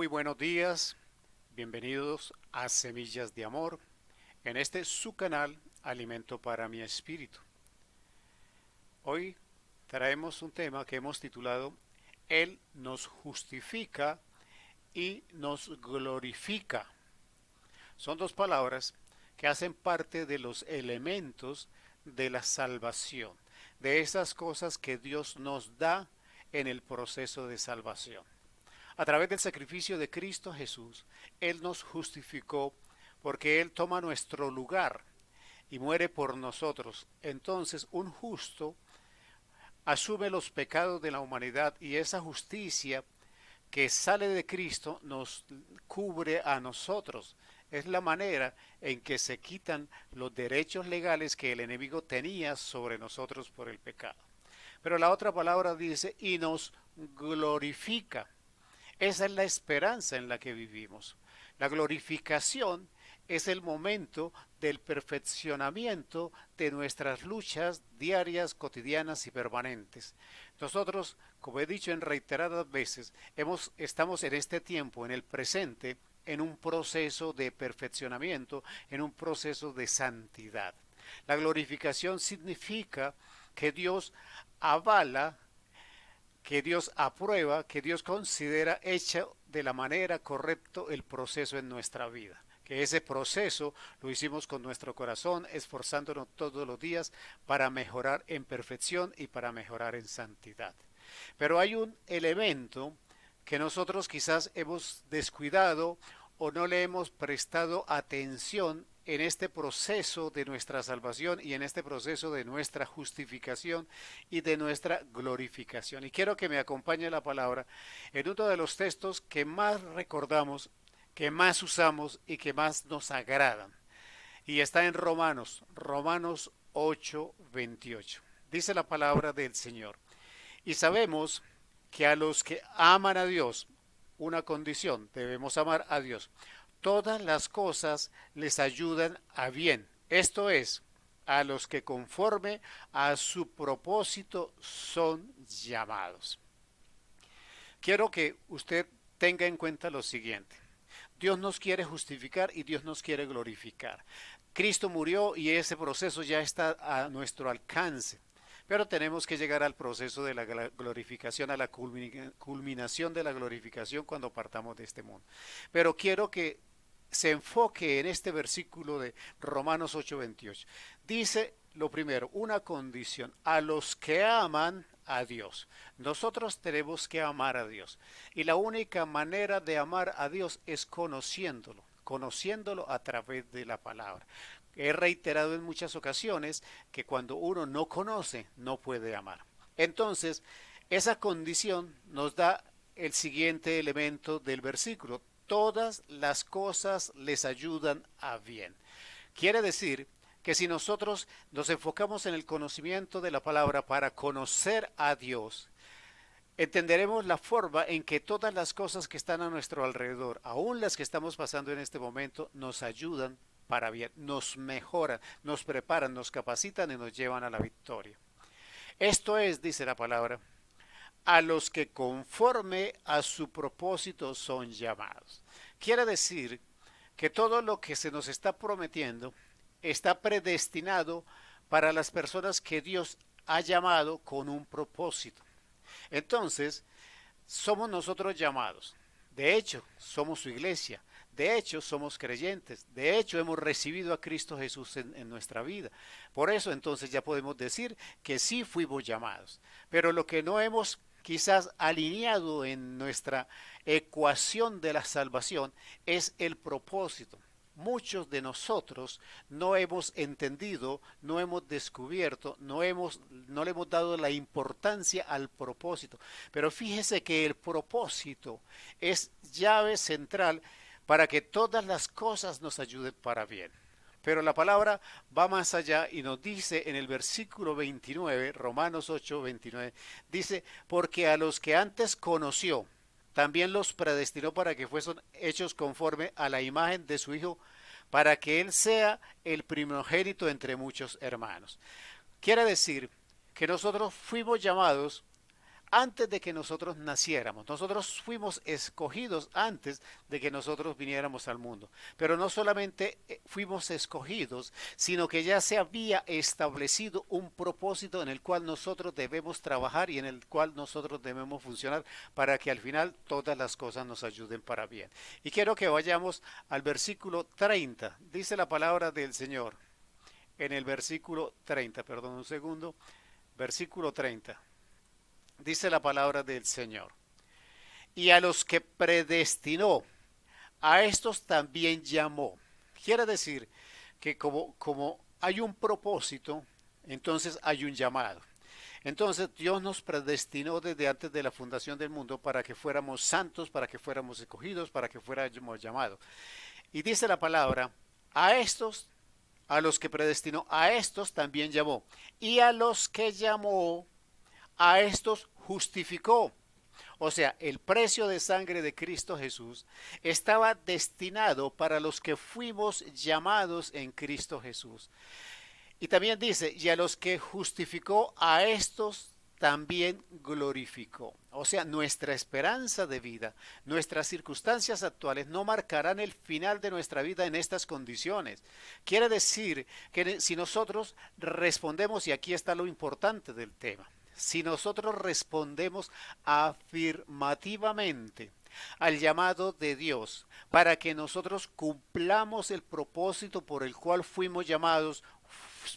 Muy buenos días, bienvenidos a Semillas de Amor, en este su canal Alimento para mi Espíritu. Hoy traemos un tema que hemos titulado Él nos justifica y nos glorifica. Son dos palabras que hacen parte de los elementos de la salvación, de esas cosas que Dios nos da en el proceso de salvación. A través del sacrificio de Cristo Jesús, Él nos justificó porque Él toma nuestro lugar y muere por nosotros. Entonces, un justo asume los pecados de la humanidad y esa justicia que sale de Cristo nos cubre a nosotros. Es la manera en que se quitan los derechos legales que el enemigo tenía sobre nosotros por el pecado. Pero la otra palabra dice, y nos glorifica. Esa es la esperanza en la que vivimos. La glorificación es el momento del perfeccionamiento de nuestras luchas diarias, cotidianas y permanentes. Nosotros, como he dicho en reiteradas veces, estamos en este tiempo, en el presente, en un proceso de perfeccionamiento, en un proceso de santidad. La glorificación significa que Dios avala, que Dios aprueba, que Dios considera hecho de la manera correcta el proceso en nuestra vida. Que ese proceso lo hicimos con nuestro corazón, esforzándonos todos los días para mejorar en perfección y para mejorar en santidad. Pero hay un elemento que nosotros quizás hemos descuidado o no le hemos prestado atención en este proceso de nuestra salvación y en este proceso de nuestra justificación y de nuestra glorificación. Y quiero que me acompañe la palabra en uno de los textos que más recordamos, que más usamos y que más nos agradan. Y está en Romanos 8:28. Dice la palabra del Señor. Y sabemos que a los que aman a Dios, una condición, debemos amar a Dios. Todas las cosas les ayudan a bien. Esto es, a los que conforme a su propósito son llamados. Quiero que usted tenga en cuenta lo siguiente. Dios nos quiere justificar y Dios nos quiere glorificar. Cristo murió y ese proceso ya está a nuestro alcance. Pero tenemos que llegar al proceso de la glorificación, a la culminación de la glorificación cuando partamos de este mundo. Pero quiero que se enfoque en este versículo de Romanos 8:28. Dice lo primero, una condición, a los que aman a Dios. Nosotros tenemos que amar a Dios. Y la única manera de amar a Dios es conociéndolo a través de la palabra. He reiterado en muchas ocasiones que cuando uno no conoce, no puede amar. Entonces, esa condición nos da el siguiente elemento del versículo. Todas las cosas les ayudan a bien. Quiere decir que si nosotros nos enfocamos en el conocimiento de la palabra para conocer a Dios, entenderemos la forma en que todas las cosas que están a nuestro alrededor, aun las que estamos pasando en este momento, nos ayudan para bien, nos mejoran, nos preparan, nos capacitan y nos llevan a la victoria. Esto es, dice la palabra, a los que conforme a su propósito son llamados. Quiere decir que todo lo que se nos está prometiendo está predestinado para las personas que Dios ha llamado con un propósito. Entonces, somos nosotros llamados. De hecho, somos su iglesia. De hecho, somos creyentes. De hecho, hemos recibido a Cristo Jesús en nuestra vida. Por eso, entonces, ya podemos decir que sí fuimos llamados. Pero lo que no hemos quizás alineado en nuestra ecuación de la salvación es el propósito. Muchos de nosotros no hemos entendido, no hemos descubierto, no le hemos dado la importancia al propósito. Pero fíjese que el propósito es llave central para que todas las cosas nos ayuden para bien. Pero la palabra va más allá y nos dice en el versículo 29, Romanos 8:29, dice, porque a los que antes conoció, también los predestinó para que fuesen hechos conforme a la imagen de su Hijo, para que Él sea el primogénito entre muchos hermanos. Quiere decir que nosotros fuimos llamados antes de que nosotros naciéramos. Nosotros fuimos escogidos antes de que nosotros viniéramos al mundo. Pero no solamente fuimos escogidos, sino que ya se había establecido un propósito en el cual nosotros debemos trabajar y en el cual nosotros debemos funcionar para que al final todas las cosas nos ayuden para bien. Y quiero que vayamos al versículo 30. Dice la palabra del Señor. En el versículo 30, perdón un segundo, versículo 30. Dice la palabra del Señor. Y a los que predestinó, a estos también llamó. Quiere decir que como hay un propósito, entonces hay un llamado. Entonces Dios nos predestinó desde antes de la fundación del mundo para que fuéramos santos, para que fuéramos escogidos, para que fuéramos llamados. Y dice la palabra, a estos, a los que predestinó, a estos también llamó. Y a los que llamó, a estos justificó. O sea, el precio de sangre de Cristo Jesús estaba destinado para los que fuimos llamados en Cristo Jesús. Y también dice, y a los que justificó, a estos también glorificó. O sea, nuestra esperanza de vida, nuestras circunstancias actuales no marcarán el final de nuestra vida en estas condiciones. Quiere decir que si nosotros respondemos, y aquí está lo importante del tema, si nosotros respondemos afirmativamente al llamado de Dios para que nosotros cumplamos el propósito por el cual fuimos llamados,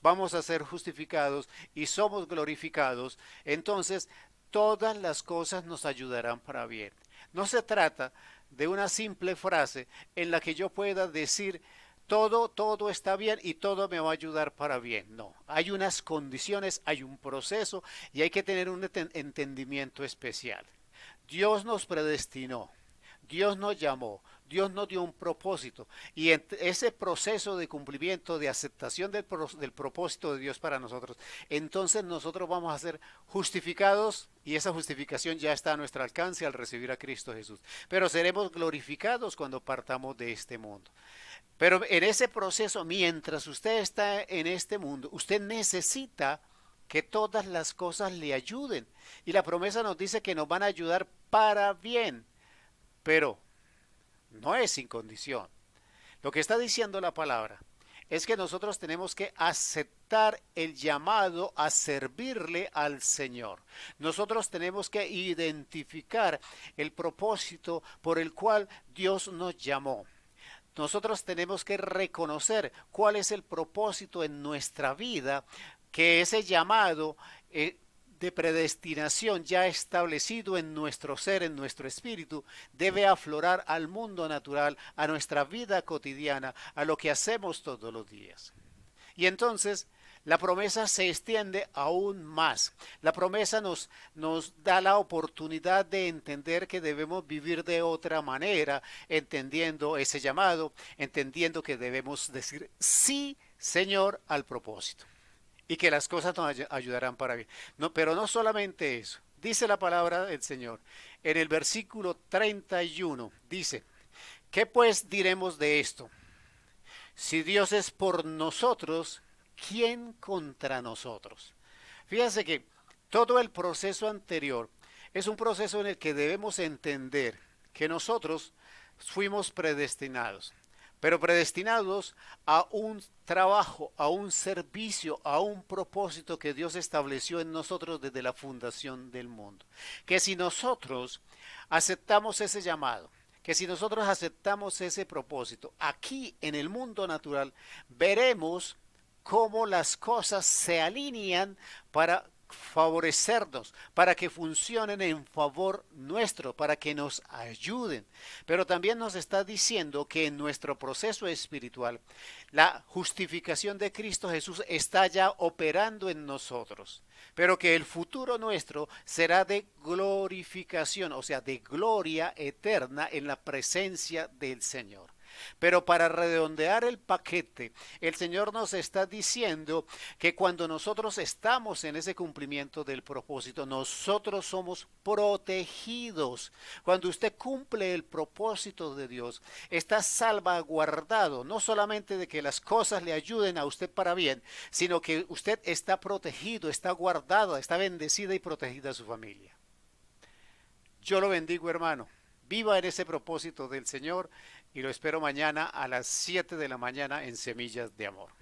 vamos a ser justificados y somos glorificados, entonces todas las cosas nos ayudarán para bien. No se trata de una simple frase en la que yo pueda decir todo está bien y todo me va a ayudar para bien. No, hay unas condiciones, hay un proceso y hay que tener un entendimiento especial. Dios nos predestinó, Dios nos llamó, Dios nos dio un propósito y en ese proceso de cumplimiento, de aceptación del propósito de Dios para nosotros, entonces nosotros vamos a ser justificados y esa justificación ya está a nuestro alcance al recibir a Cristo Jesús. Pero seremos glorificados cuando partamos de este mundo. Pero en ese proceso, mientras usted está en este mundo, usted necesita que todas las cosas le ayuden. Y la promesa nos dice que nos van a ayudar para bien, pero no es sin condición. Lo que está diciendo la palabra es que nosotros tenemos que aceptar el llamado a servirle al Señor. Nosotros tenemos que identificar el propósito por el cual Dios nos llamó. Nosotros tenemos que reconocer cuál es el propósito en nuestra vida, que ese llamado de predestinación ya establecido en nuestro ser, en nuestro espíritu, debe aflorar al mundo natural, a nuestra vida cotidiana, a lo que hacemos todos los días. Y entonces la promesa se extiende aún más. La promesa nos da la oportunidad de entender que debemos vivir de otra manera, entendiendo ese llamado, entendiendo que debemos decir sí, Señor, al propósito. Y que las cosas nos ayudarán para bien. No, pero no solamente eso. Dice la palabra del Señor. En el versículo 31 dice, ¿qué pues diremos de esto? Si Dios es por nosotros, ¿quién contra nosotros? Fíjense que todo el proceso anterior es un proceso en el que debemos entender que nosotros fuimos predestinados, pero predestinados a un trabajo, a un servicio, a un propósito que Dios estableció en nosotros desde la fundación del mundo. Que si nosotros aceptamos ese llamado, que si nosotros aceptamos ese propósito, aquí en el mundo natural veremos cómo las cosas se alinean para favorecernos, para que funcionen en favor nuestro, para que nos ayuden. Pero también nos está diciendo que en nuestro proceso espiritual, la justificación de Cristo Jesús está ya operando en nosotros, pero que el futuro nuestro será de glorificación, o sea, de gloria eterna en la presencia del Señor. Pero para redondear el paquete, el Señor nos está diciendo que cuando nosotros estamos en ese cumplimiento del propósito, nosotros somos protegidos. Cuando usted cumple el propósito de Dios, está salvaguardado, no solamente de que las cosas le ayuden a usted para bien, sino que usted está protegido, está guardado, está bendecida y protegida a su familia. Yo lo bendigo, hermano. Viva en ese propósito del Señor y lo espero mañana a las 7 de la mañana en Semillas de Amor.